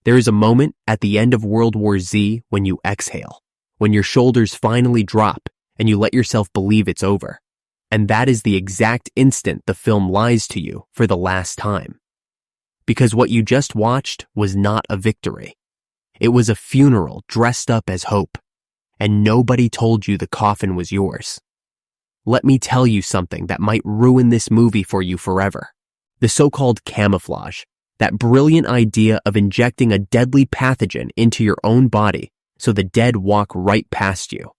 There is a moment at the end of World War Z when you exhale, when your shoulders finally drop and you let yourself believe it's over. And that is the exact instant the film lies to you for the last time. Because what you just watched was not a victory. It was a funeral dressed up as hope, and nobody told you the coffin was yours. Let me tell you something that might ruin this movie for you forever. The so-called camouflage, that brilliant idea of injecting a deadly pathogen into your own body so the dead walk right past you.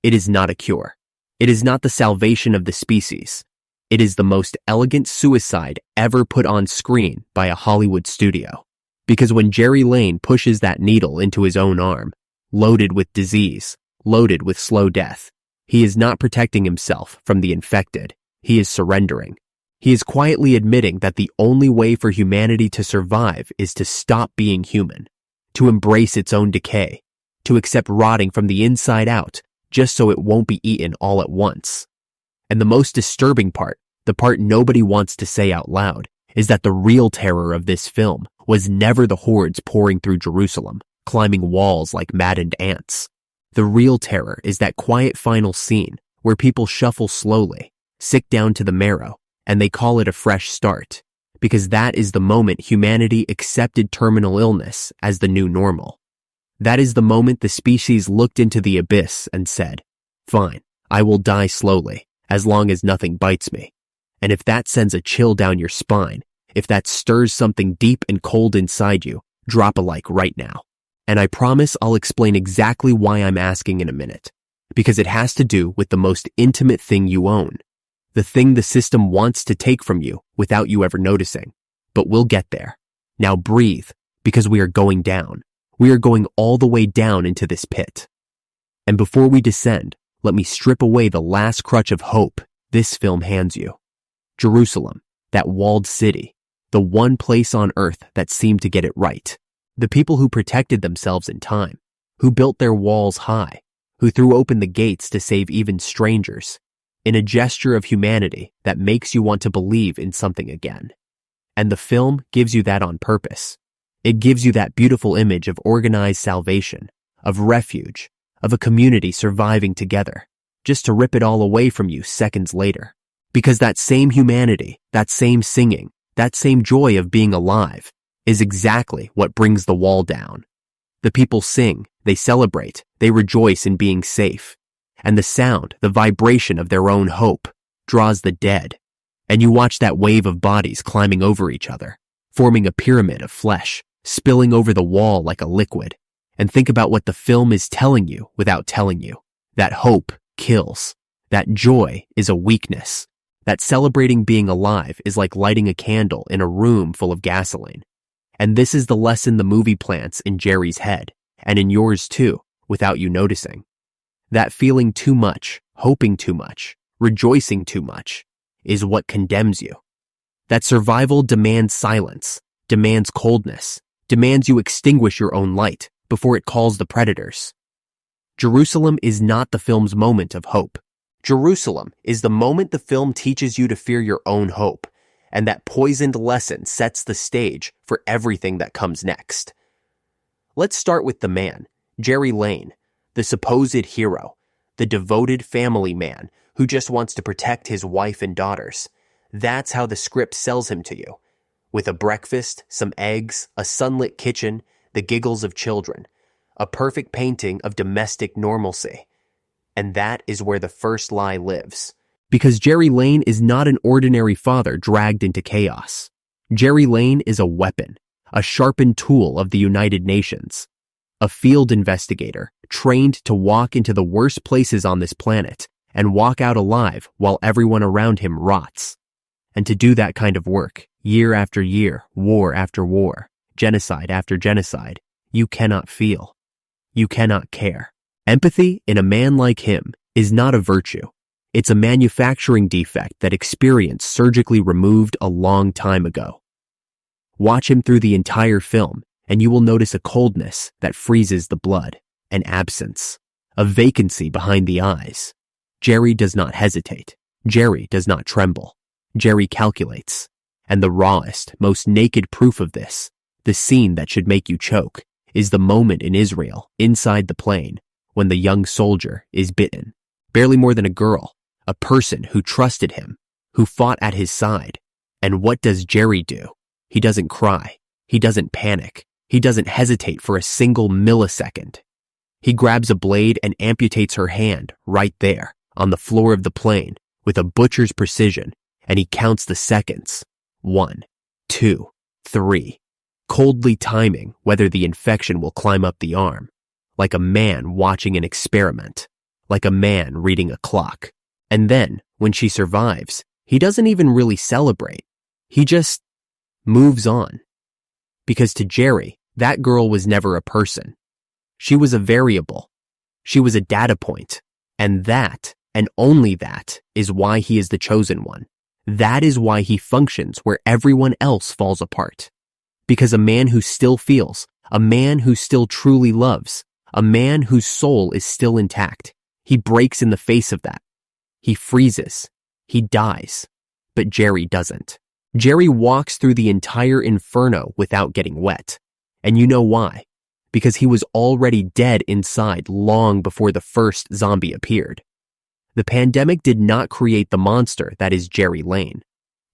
It is not a cure. It is not the salvation of the species. It is the most elegant suicide ever put on screen by a Hollywood studio. Because when Jerry Lane pushes that needle into his own arm, loaded with disease, loaded with slow death, he is not protecting himself from the infected. He is surrendering. He is quietly admitting that the only way for humanity to survive is to stop being human, to embrace its own decay, to accept rotting from the inside out, just so it won't be eaten all at once. And the most disturbing part, the part nobody wants to say out loud, is that the real terror of this film was never the hordes pouring through Jerusalem, climbing walls like maddened ants. The real terror is that quiet final scene where people shuffle slowly, sick down to the marrow, and they call it a fresh start, because that is the moment humanity accepted terminal illness as the new normal. That is the moment the species looked into the abyss and said, "Fine, I will die slowly, as long as nothing bites me." And if that sends a chill down your spine, if that stirs something deep and cold inside you, drop a like right now. And I promise I'll explain exactly why I'm asking in a minute, because it has to do with the most intimate thing you own, the thing the system wants to take from you without you ever noticing. But we'll get there. Now breathe, because we are going down. We are going all the way down into this pit. And before we descend, let me strip away the last crutch of hope this film hands you. Jerusalem, that walled city, the one place on earth that seemed to get it right. The people who protected themselves in time, who built their walls high, who threw open the gates to save even strangers, in a gesture of humanity that makes you want to believe in something again. And the film gives you that on purpose. It gives you that beautiful image of organized salvation, of refuge, of a community surviving together, just to rip it all away from you seconds later. Because that same humanity, that same singing, that same joy of being alive is exactly what brings the wall down. The people sing, they celebrate, they rejoice in being safe. And the sound, the vibration of their own hope draws the dead. And you watch that wave of bodies climbing over each other, forming a pyramid of flesh, spilling over the wall like a liquid. And think about what the film is telling you without telling you. That hope kills. That joy is a weakness. That celebrating being alive is like lighting a candle in a room full of gasoline. And this is the lesson the movie plants in Jerry's head, and in yours too, without you noticing. That feeling too much, hoping too much, rejoicing too much, is what condemns you. That survival demands silence, demands coldness, demands you extinguish your own light before it calls the predators. Jerusalem is not the film's moment of hope. Jerusalem is the moment the film teaches you to fear your own hope, and that poisoned lesson sets the stage for everything that comes next. Let's start with the man, Jerry Lane, the supposed hero, the devoted family man who just wants to protect his wife and daughters. That's how the script sells him to you. With a breakfast, some eggs, a sunlit kitchen, the giggles of children, a perfect painting of domestic normalcy. And that is where the first lie lives. Because Jerry Lane is not an ordinary father dragged into chaos. Jerry Lane is a weapon, a sharpened tool of the United Nations, a field investigator trained to walk into the worst places on this planet and walk out alive while everyone around him rots. And to do that kind of work, year after year, war after war, genocide after genocide, you cannot feel. You cannot care. Empathy in a man like him is not a virtue. It's a manufacturing defect that experience surgically removed a long time ago. Watch him through the entire film, and you will notice a coldness that freezes the blood, an absence, a vacancy behind the eyes. Jerry does not hesitate. Jerry does not tremble. Jerry calculates. And the rawest, most naked proof of this, The scene that should make you choke is the moment in Israel, inside the plane, when the young soldier is bitten. Barely more than a girl, a person who trusted him, who fought at his side. And what does Jerry do? He doesn't cry. He doesn't panic. He doesn't hesitate for a single millisecond. He grabs a blade and amputates her hand right there on the floor of the plane with a butcher's precision, and he counts the seconds. 1, 2, 3. Coldly timing whether the infection will climb up the arm, like a man watching an experiment, like a man reading a clock. And then, when she survives, he doesn't even really celebrate. He just moves on. Because to Jerry, that girl was never a person. She was a variable. She was a data point. And that, and only that, is why he is the chosen one. That is why he functions where everyone else falls apart. Because a man who still feels, a man who still truly loves, a man whose soul is still intact, he breaks in the face of that. He freezes. He dies. But Jerry doesn't. Jerry walks through the entire inferno without getting wet. And you know why? Because he was already dead inside long before the first zombie appeared. The pandemic did not create the monster that is Jerry Lane.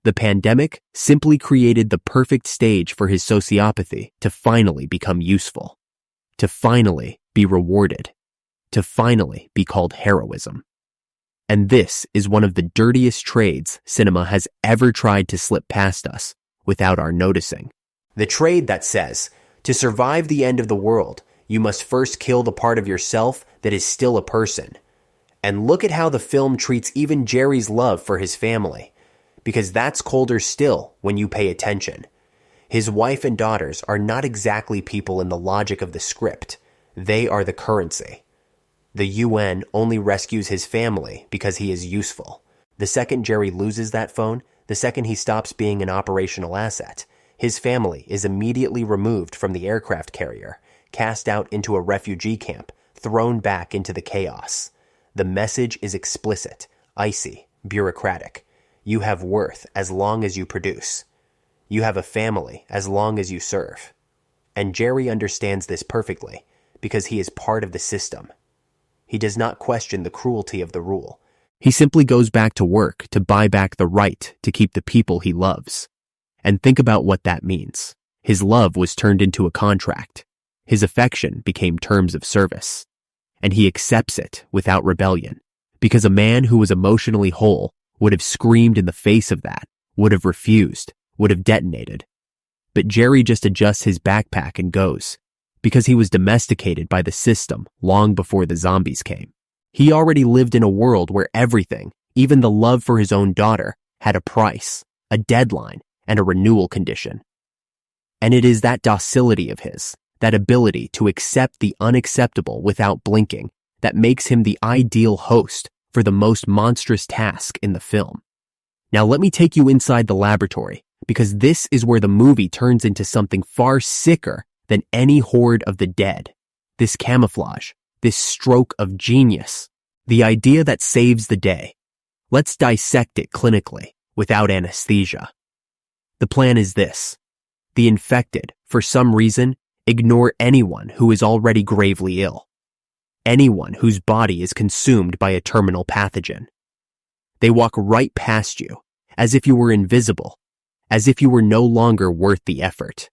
The pandemic simply created the perfect stage for his sociopathy to finally become useful, to finally be rewarded, to finally be called heroism. And this is one of the dirtiest trades cinema has ever tried to slip past us without our noticing. The trade that says, to survive the end of the world, you must first kill the part of yourself that is still a person. And look at how the film treats even Jerry's love for his family, because that's colder still when you pay attention. His wife and daughters are not exactly people in the logic of the script. They are the currency. The UN only rescues his family because he is useful. The second Jerry loses that phone, the second he stops being an operational asset, his family is immediately removed from the aircraft carrier, cast out into a refugee camp, thrown back into the chaos. The message is explicit, icy, bureaucratic. You have worth as long as you produce. You have a family as long as you serve. And Jerry understands this perfectly because he is part of the system. He does not question the cruelty of the rule. He simply goes back to work to buy back the right to keep the people he loves. And think about what that means. His love was turned into a contract. His affection became terms of service. And he accepts it without rebellion, because a man who was emotionally whole would have screamed in the face of that, would have refused, would have detonated. But Jerry just adjusts his backpack and goes, because he was domesticated by the system long before the zombies came. He already lived in a world where everything, even the love for his own daughter, had a price, a deadline, and a renewal condition. And it is that docility of his, that ability to accept the unacceptable without blinking, that makes him the ideal host for the most monstrous task in the film. Now let me take you inside the laboratory, because this is where the movie turns into something far sicker than any horde of the dead. This camouflage, this stroke of genius, the idea that saves the day. Let's dissect it clinically, without anesthesia. The plan is this. The infected, for some reason, ignore anyone who is already gravely ill. Anyone whose body is consumed by a terminal pathogen. They walk right past you, as if you were invisible, as if you were no longer worth the effort.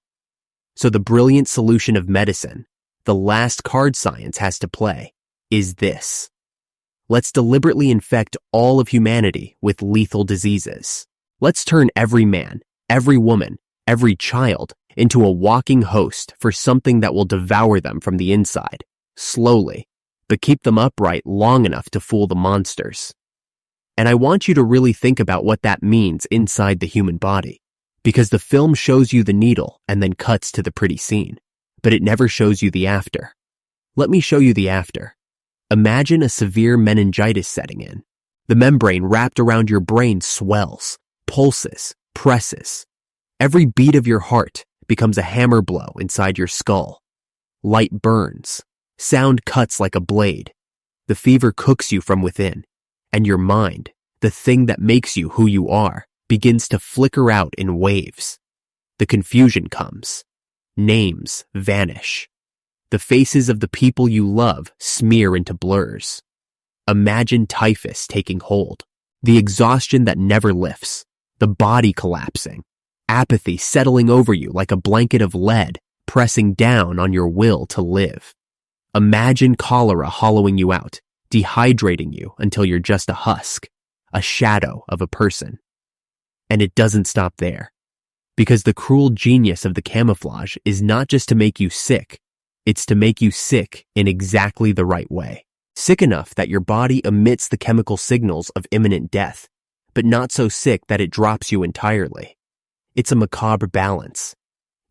So the brilliant solution of medicine, the last card science has to play, is this. Let's deliberately infect all of humanity with lethal diseases. Let's turn every man, every woman, every child into a walking host for something that will devour them from the inside, slowly, but keep them upright long enough to fool the monsters. And I want you to really think about what that means inside the human body. Because the film shows you the needle and then cuts to the pretty scene, but it never shows you the after. Let me show you the after. Imagine a severe meningitis setting in. The membrane wrapped around your brain swells, pulses, presses. Every beat of your heart becomes a hammer blow inside your skull. Light burns. Sound cuts like a blade. The fever cooks you from within, and your mind, the thing that makes you who you are, begins to flicker out in waves. The confusion comes. Names vanish. The faces of the people you love smear into blurs. Imagine typhus taking hold, the exhaustion that never lifts, the body collapsing, apathy settling over you like a blanket of lead, pressing down on your will to live. Imagine cholera hollowing you out, dehydrating you until you're just a husk, a shadow of a person. And it doesn't stop there. Because the cruel genius of the camouflage is not just to make you sick, it's to make you sick in exactly the right way. Sick enough that your body emits the chemical signals of imminent death, but not so sick that it drops you entirely. It's a macabre balance.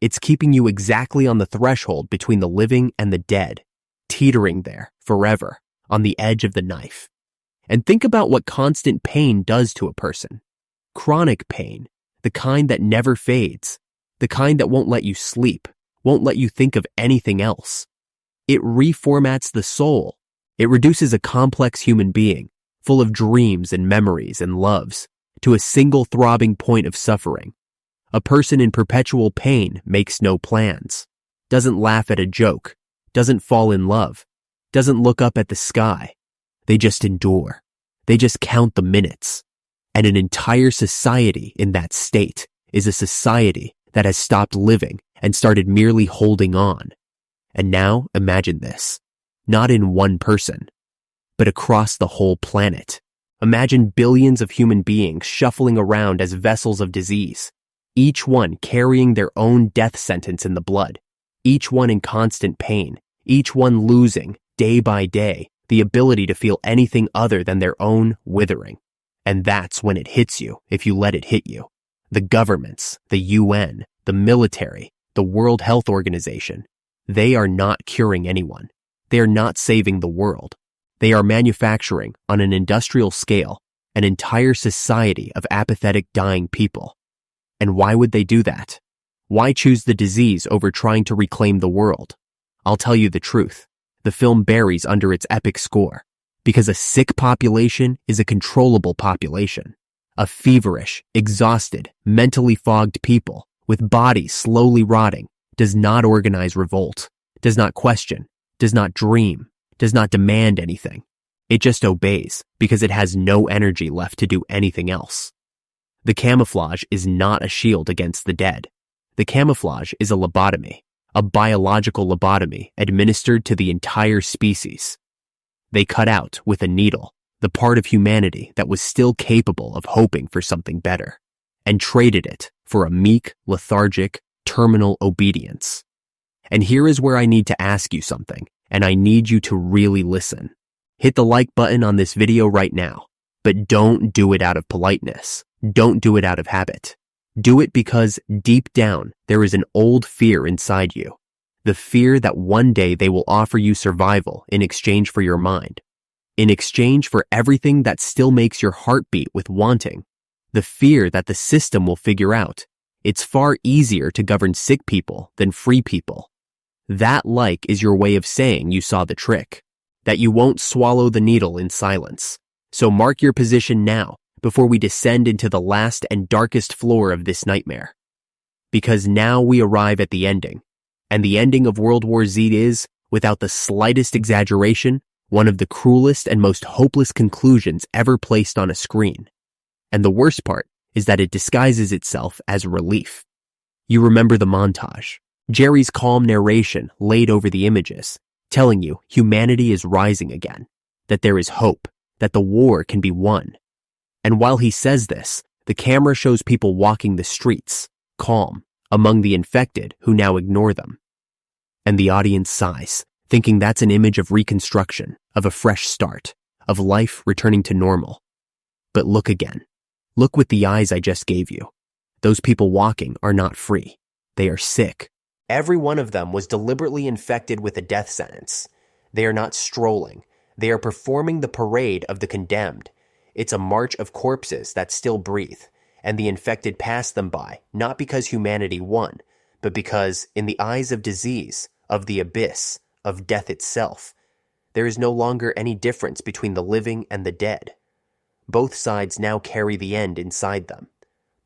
It's keeping you exactly on the threshold between the living and the dead, teetering there forever on the edge of the knife. And think about what constant pain does to a person. Chronic pain, the kind that never fades, the kind that won't let you sleep, won't let you think of anything else. It reformats the soul. It reduces a complex human being, full of dreams and memories and loves, to a single throbbing point of suffering. A person in perpetual pain makes no plans, doesn't laugh at a joke, doesn't fall in love, doesn't look up at the sky. They just endure. They just count the minutes. And an entire society in that state is a society that has stopped living and started merely holding on. And now imagine this, not in one person, but across the whole planet. Imagine billions of human beings shuffling around as vessels of disease, each one carrying their own death sentence in the blood, each one in constant pain, each one losing, day by day, the ability to feel anything other than their own withering. And that's when it hits you, if you let it hit you. The governments, the UN, the military, the World Health Organization, they are not curing anyone. They are not saving the world. They are manufacturing, on an industrial scale, an entire society of apathetic dying people. And why would they do that? Why choose the disease over trying to reclaim the world? I'll tell you the truth. The film buries under its epic score. Because a sick population is a controllable population. A feverish, exhausted, mentally fogged people with bodies slowly rotting does not organize revolt, does not question, does not dream, does not demand anything. It just obeys because it has no energy left to do anything else. The camouflage is not a shield against the dead. The camouflage is a lobotomy, a biological lobotomy administered to the entire species. They cut out, with a needle, the part of humanity that was still capable of hoping for something better, and traded it for a meek, lethargic, terminal obedience. And here is where I need to ask you something, and I need you to really listen. Hit the like button on this video right now, but don't do it out of politeness. Don't do it out of habit. Do it because deep down there is an old fear inside you. The fear that one day they will offer you survival in exchange for your mind, in exchange for everything that still makes your heart beat with wanting. The fear that the system will figure out it's far easier to govern sick people than free people. That like is your way of saying you saw the trick, that you won't swallow the needle in silence. So mark your position now before we descend into the last and darkest floor of this nightmare. Because now we arrive at the ending. And the ending of World War Z is, without the slightest exaggeration, one of the cruelest and most hopeless conclusions ever placed on a screen. And the worst part is that it disguises itself as relief. You remember the montage, Jerry's calm narration laid over the images, telling you humanity is rising again, that there is hope, that the war can be won. And while he says this, the camera shows people walking the streets, calm, among the infected who now ignore them. And the audience sighs, thinking that's an image of reconstruction, of a fresh start, of life returning to normal. But look again. Look with the eyes I just gave you. Those people walking are not free. They are sick. Every one of them was deliberately infected with a death sentence. They are not strolling. They are performing the parade of the condemned. It's a march of corpses that still breathe, and the infected pass them by, not because humanity won, but because, in the eyes of disease, of the abyss, of death itself, there is no longer any difference between the living and the dead. Both sides now carry the end inside them.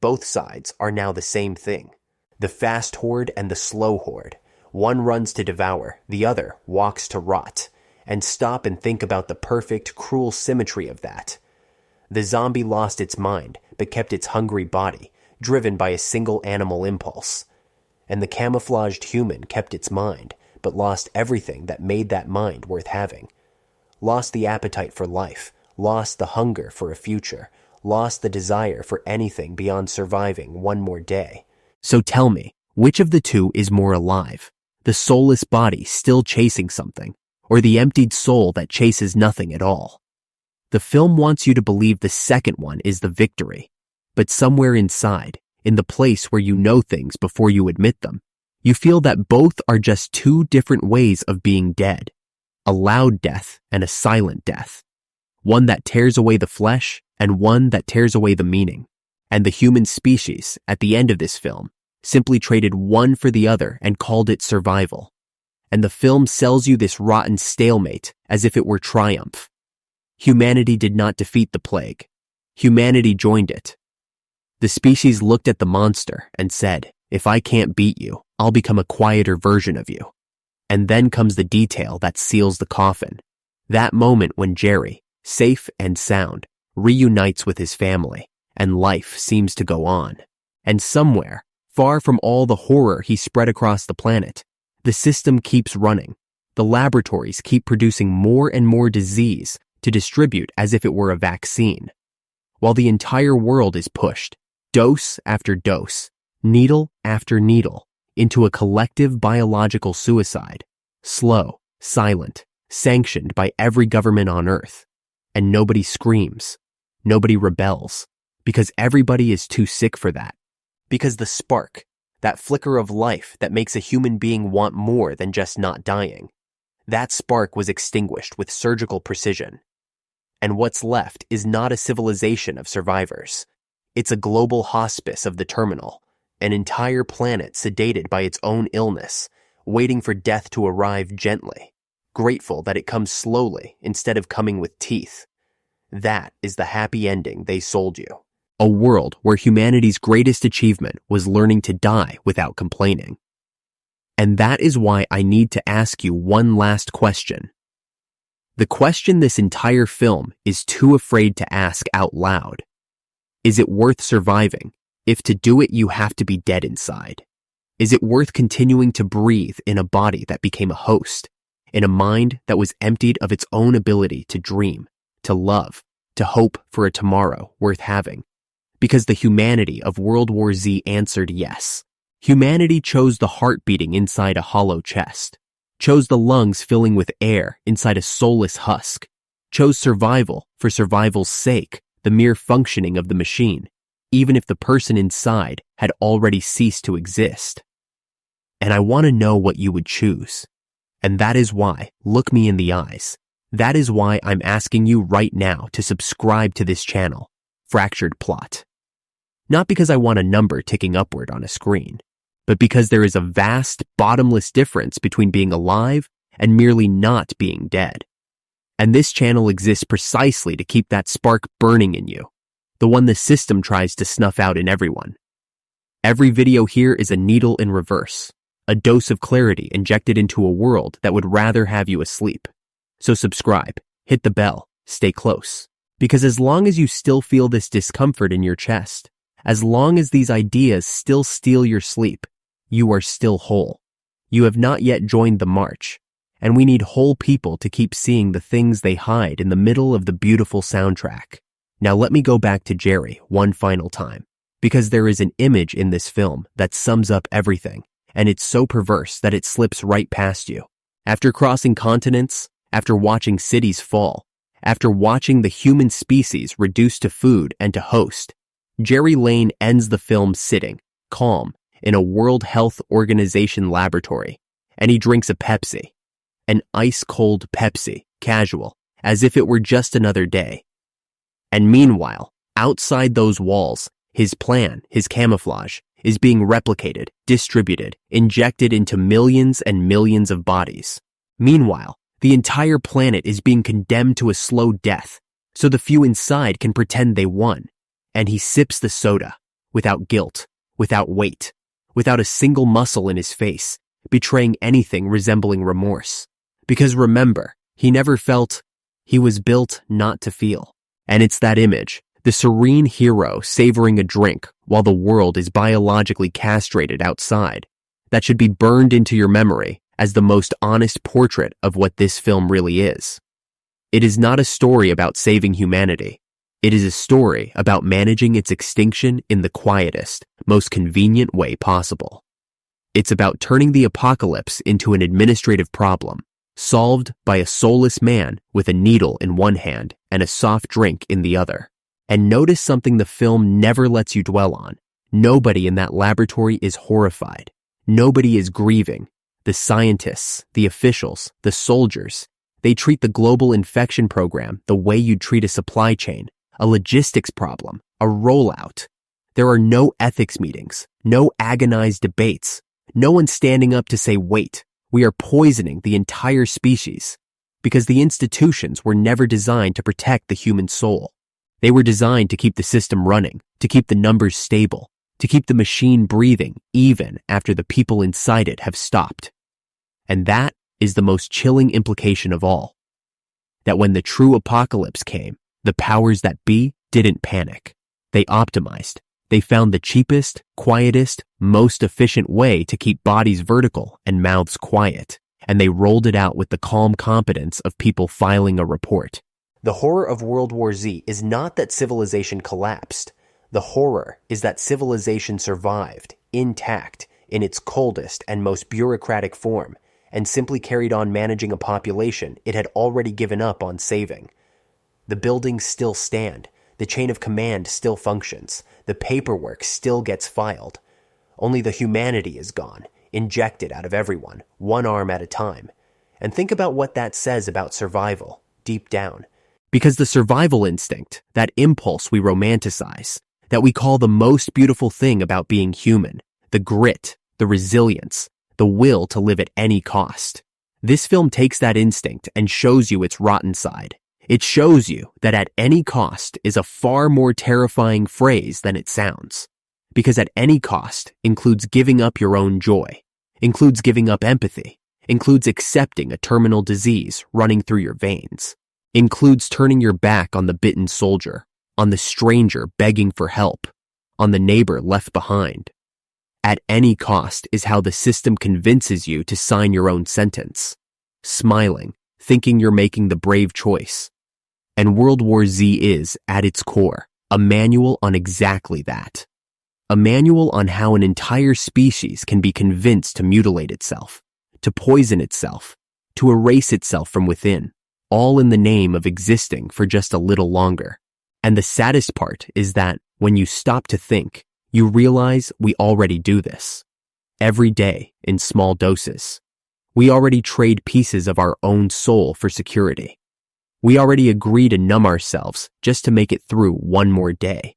Both sides are now the same thing. The fast horde and the slow horde. One runs to devour, the other walks to rot. And stop and think about the perfect, cruel symmetry of that. The zombie lost its mind, but kept its hungry body, driven by a single animal impulse. And the camouflaged human kept its mind, but lost everything that made that mind worth having. Lost the appetite for life, lost the hunger for a future, lost the desire for anything beyond surviving one more day. So tell me, which of the two is more alive? The soulless body still chasing something, or the emptied soul that chases nothing at all? The film wants you to believe the second one is the victory, but somewhere inside, in the place where you know things before you admit them, you feel that both are just two different ways of being dead. A loud death and a silent death. One that tears away the flesh and one that tears away the meaning. And the human species, at the end of this film, simply traded one for the other and called it survival. And the film sells you this rotten stalemate as if it were triumph. Humanity did not defeat the plague. Humanity joined it. The species looked at the monster and said, "If I can't beat you, I'll become a quieter version of you." And then comes the detail that seals the coffin. That moment when Jerry, safe and sound, reunites with his family, and life seems to go on. And somewhere, far from all the horror he spread across the planet, the system keeps running. The laboratories keep producing more and more disease to distribute as if it were a vaccine. While the entire world is pushed, dose after dose, needle after needle, into a collective biological suicide, slow, silent, sanctioned by every government on Earth. And nobody screams, nobody rebels, because everybody is too sick for that. Because the spark, that flicker of life that makes a human being want more than just not dying, that spark was extinguished with surgical precision. And what's left is not a civilization of survivors. It's a global hospice of the terminal, an entire planet sedated by its own illness, waiting for death to arrive gently, grateful that it comes slowly instead of coming with teeth. That is the happy ending they sold you. A world where humanity's greatest achievement was learning to die without complaining. And that is why I need to ask you one last question. The question this entire film is too afraid to ask out loud. Is it worth surviving if to do it you have to be dead inside? Is it worth continuing to breathe in a body that became a host, in a mind that was emptied of its own ability to dream, to love, to hope for a tomorrow worth having? Because the humanity of World War Z answered yes. Humanity chose the heart beating inside a hollow chest, chose the lungs filling with air inside a soulless husk, chose survival for survival's sake, the mere functioning of the machine, even if the person inside had already ceased to exist. And I want to know what you would choose. And that is why, look me in the eyes, that is why I'm asking you right now to subscribe to this channel, Fractured Plot. Not because I want a number ticking upward on a screen, but because there is a vast, bottomless difference between being alive and merely not being dead. And this channel exists precisely to keep that spark burning in you, the one the system tries to snuff out in everyone. Every video here is a needle in reverse, a dose of clarity injected into a world that would rather have you asleep. So subscribe, hit the bell, stay close. Because as long as you still feel this discomfort in your chest, as long as these ideas still steal your sleep, you are still whole. You have not yet joined the march, and we need whole people to keep seeing the things they hide in the middle of the beautiful soundtrack. Now let me go back to Jerry one final time, because there is an image in this film that sums up everything, and it's so perverse that it slips right past you. After crossing continents, after watching cities fall, after watching the human species reduced to food and to host, Jerry Lane ends the film sitting, calm, in a World Health Organization laboratory, and he drinks a Pepsi. An ice-cold Pepsi, casual, as if it were just another day. And meanwhile, outside those walls, his plan, his camouflage, is being replicated, distributed, injected into millions and millions of bodies. Meanwhile, the entire planet is being condemned to a slow death, so the few inside can pretend they won. And he sips the soda, without guilt, without weight, without a single muscle in his face, betraying anything resembling remorse. Because remember, he never felt. He was built not to feel. And it's that image, the serene hero savoring a drink while the world is biologically castrated outside, that should be burned into your memory as the most honest portrait of what this film really is. It is not a story about saving humanity. It is a story about managing its extinction in the quietest, most convenient way possible. It's about turning the apocalypse into an administrative problem, solved by a soulless man with a needle in one hand and a soft drink in the other. And notice something the film never lets you dwell on. Nobody in that laboratory is horrified. Nobody is grieving. The scientists, the officials, the soldiers, they treat the global infection program the way you'd treat a supply chain, a logistics problem, a rollout. There are no ethics meetings, no agonized debates, no one standing up to say, wait, we are poisoning the entire species, because the institutions were never designed to protect the human soul. They were designed to keep the system running, to keep the numbers stable, to keep the machine breathing even after the people inside it have stopped. And that is the most chilling implication of all. That when the true apocalypse came, the powers that be didn't panic. They optimized. They found the cheapest, quietest, most efficient way to keep bodies vertical and mouths quiet, and they rolled it out with the calm competence of people filing a report. The horror of World War Z is not that civilization collapsed. The horror is that civilization survived, intact, in its coldest and most bureaucratic form, and simply carried on managing a population it had already given up on saving. The buildings still stand. The chain of command still functions. The paperwork still gets filed. Only the humanity is gone, injected out of everyone, one arm at a time. And think about what that says about survival, deep down. Because the survival instinct, that impulse we romanticize, that we call the most beautiful thing about being human, the grit, the resilience, the will to live at any cost. This film takes that instinct and shows you its rotten side. It shows you that at any cost is a far more terrifying phrase than it sounds. Because at any cost includes giving up your own joy, includes giving up empathy, includes accepting a terminal disease running through your veins, includes turning your back on the bitten soldier, on the stranger begging for help, on the neighbor left behind. At any cost is how the system convinces you to sign your own sentence, smiling, thinking you're making the brave choice. And World War Z is, at its core, a manual on exactly that. A manual on how an entire species can be convinced to mutilate itself, to poison itself, to erase itself from within, all in the name of existing for just a little longer. And the saddest part is that, when you stop to think, you realize we already do this. Every day, in small doses. We already trade pieces of our own soul for security. We already agree to numb ourselves just to make it through one more day.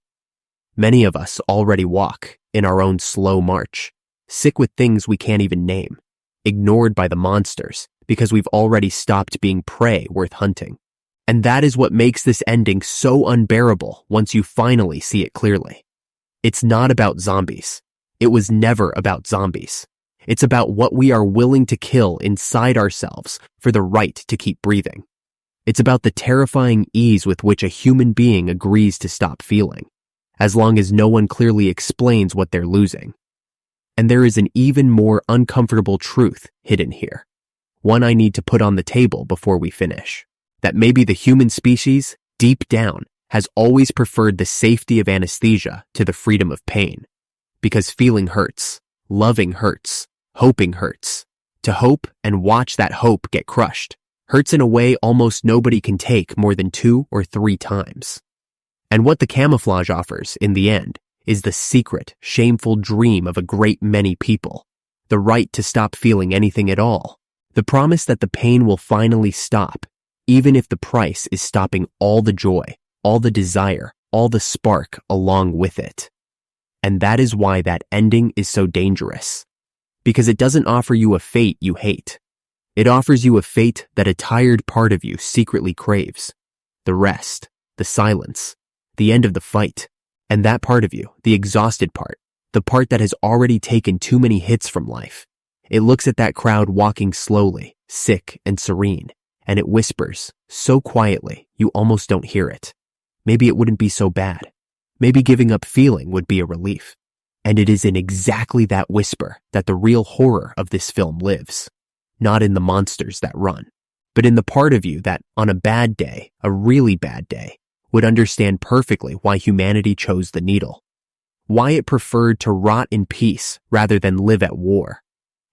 Many of us already walk in our own slow march, sick with things we can't even name, ignored by the monsters because we've already stopped being prey worth hunting. And that is what makes this ending so unbearable once you finally see it clearly. It's not about zombies. It was never about zombies. It's about what we are willing to kill inside ourselves for the right to keep breathing. It's about the terrifying ease with which a human being agrees to stop feeling, as long as no one clearly explains what they're losing. And there is an even more uncomfortable truth hidden here, one I need to put on the table before we finish, that maybe the human species, deep down, has always preferred the safety of anesthesia to the freedom of pain. Because feeling hurts, loving hurts, hoping hurts. To hope and watch that hope get crushed hurts in a way almost nobody can take more than 2 or 3 times. And what the camouflage offers, in the end, is the secret, shameful dream of a great many people. The right to stop feeling anything at all. The promise that the pain will finally stop, even if the price is stopping all the joy, all the desire, all the spark along with it. And that is why that ending is so dangerous. Because it doesn't offer you a fate you hate. It offers you a fate that a tired part of you secretly craves. The rest, the silence, the end of the fight. And that part of you, the exhausted part, the part that has already taken too many hits from life. It looks at that crowd walking slowly, sick and serene, and it whispers, so quietly you almost don't hear it. Maybe it wouldn't be so bad. Maybe giving up feeling would be a relief. And it is in exactly that whisper that the real horror of this film lives. Not in the monsters that run, but in the part of you that, on a bad day, a really bad day, would understand perfectly why humanity chose the needle. Why it preferred to rot in peace rather than live at war.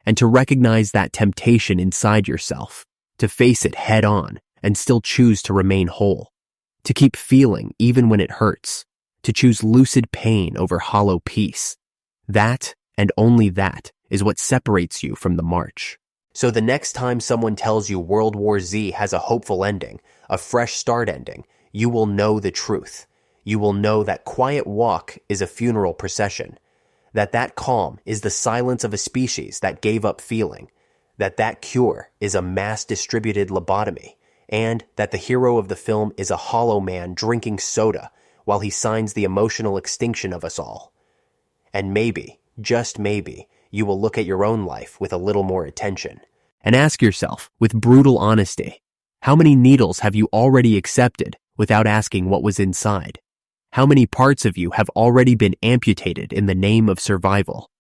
And to recognize that temptation inside yourself, to face it head on and still choose to remain whole. To keep feeling even when it hurts. To choose lucid pain over hollow peace. That, and only that, is what separates you from the march. So the next time someone tells you World War Z has a hopeful ending, a fresh start ending, you will know the truth. You will know that quiet walk is a funeral procession, that calm is the silence of a species that gave up feeling, that cure is a mass-distributed lobotomy, and that the hero of the film is a hollow man drinking soda while he signs the emotional extinction of us all. And maybe, just maybe, you will look at your own life with a little more attention. And ask yourself, with brutal honesty, how many needles have you already accepted without asking what was inside? How many parts of you have already been amputated in the name of survival?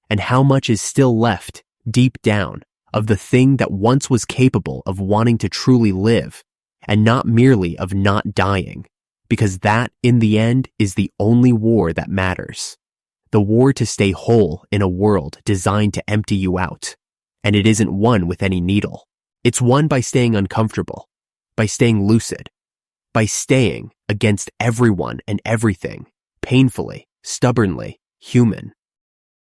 And how much is still left, deep down, of the thing that once was capable of wanting to truly live, and not merely of not dying? Because that, in the end, is the only war that matters. The war to stay whole in a world designed to empty you out. And it isn't won with any needle. It's won by staying uncomfortable, by staying lucid, by staying against everyone and everything, painfully, stubbornly, human.